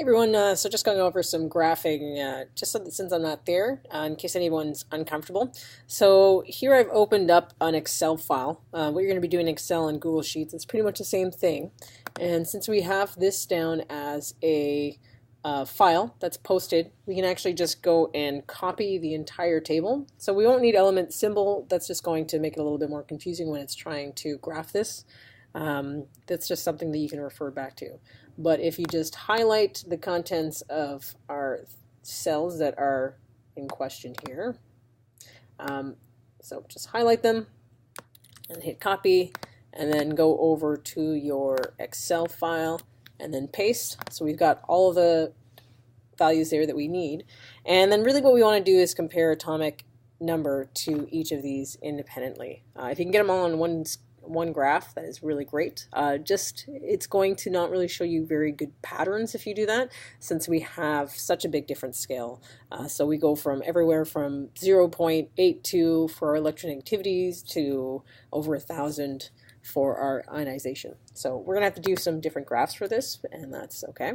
Hey everyone, so just going over some graphing, just so that since I'm not there, in case anyone's uncomfortable. So here I've opened up an Excel file. What you're going to be doing in Excel and Google Sheets, it's pretty much the same thing. And since we have this down as a file that's posted, we can actually just go and copy the entire table. So we won't need element symbol. That's just going to make it a little bit more confusing when it's trying to graph this. That's just something that you can refer back to. But if you just highlight the contents of our cells that are in question here, so just highlight them and hit copy, and then go over to your Excel file and then paste. So we've got all of the values there that we need. And then really what we want to do is compare atomic number to each of these independently. If you can get them all on one graph, that is really great. It's going to not really show you very good patterns if you do that, since we have such a big difference scale. So we go from everywhere from 0.82 for our electronegativities to over 1,000 for our ionization. So we're going to have to do some different graphs for this, and that's okay.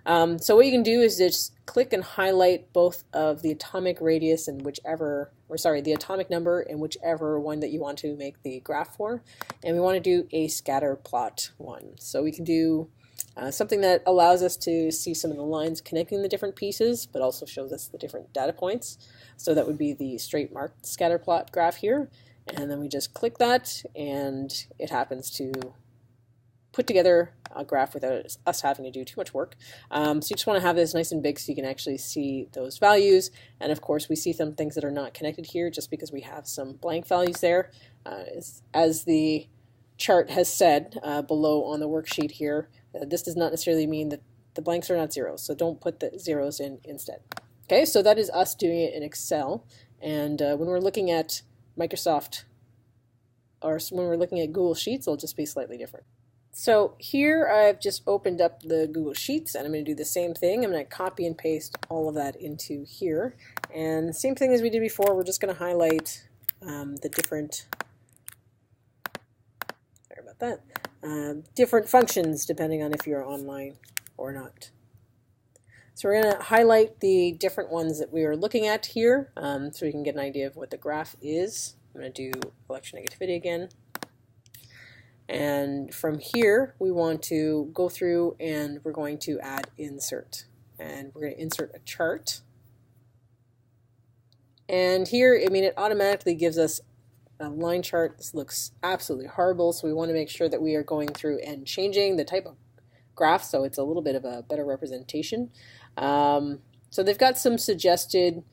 So what you can do is just click and highlight both of the atomic radius and the atomic number in whichever one that you want to make the graph for. And we want to do a scatter plot one. So we can do something that allows us to see some of the lines connecting the different pieces, but also shows us the different data points. So that would be the straight marked scatter plot graph here. And then we just click that, and it happens to put together a graph without us having to do too much work. So you just want to have this nice and big so you can actually see those values. And of course we see some things that are not connected here just because we have some blank values there. As the chart has said below on the worksheet here, this does not necessarily mean that the blanks are not zeros, so don't put the zeros in instead. Okay, so that is us doing it in Excel. And when we're looking at Microsoft, or when we're looking at Google Sheets, it'll just be slightly different. So here I've just opened up the Google Sheets, and I'm going to do the same thing. I'm going to copy and paste all of that into here. And same thing as we did before, we're just going to highlight the different, sorry about that, different functions depending on if you're online or not. So we're going to highlight the different ones that we are looking at here so we can get an idea of what the graph is. I'm going to do electronegativity again. And from here, we want to go through and we're going to add insert. And we're going to insert a chart. And here, it automatically gives us a line chart. This looks absolutely horrible, so we want to make sure that we are going through and changing the type of graph so it's a little bit of a better representation. So they've got some suggested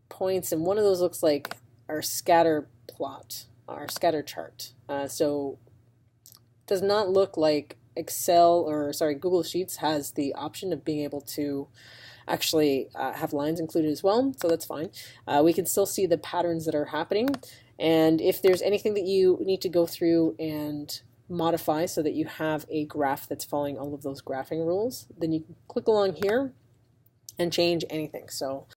points, and one of those looks like our scatter plot, our scatter chart. So it does not look like Google Sheets has the option of being able to actually have lines included as well, so that's fine. We can still see the patterns that are happening, and if there's anything that you need to go through and modify so that you have a graph that's following all of those graphing rules, then you can click along here and change anything. So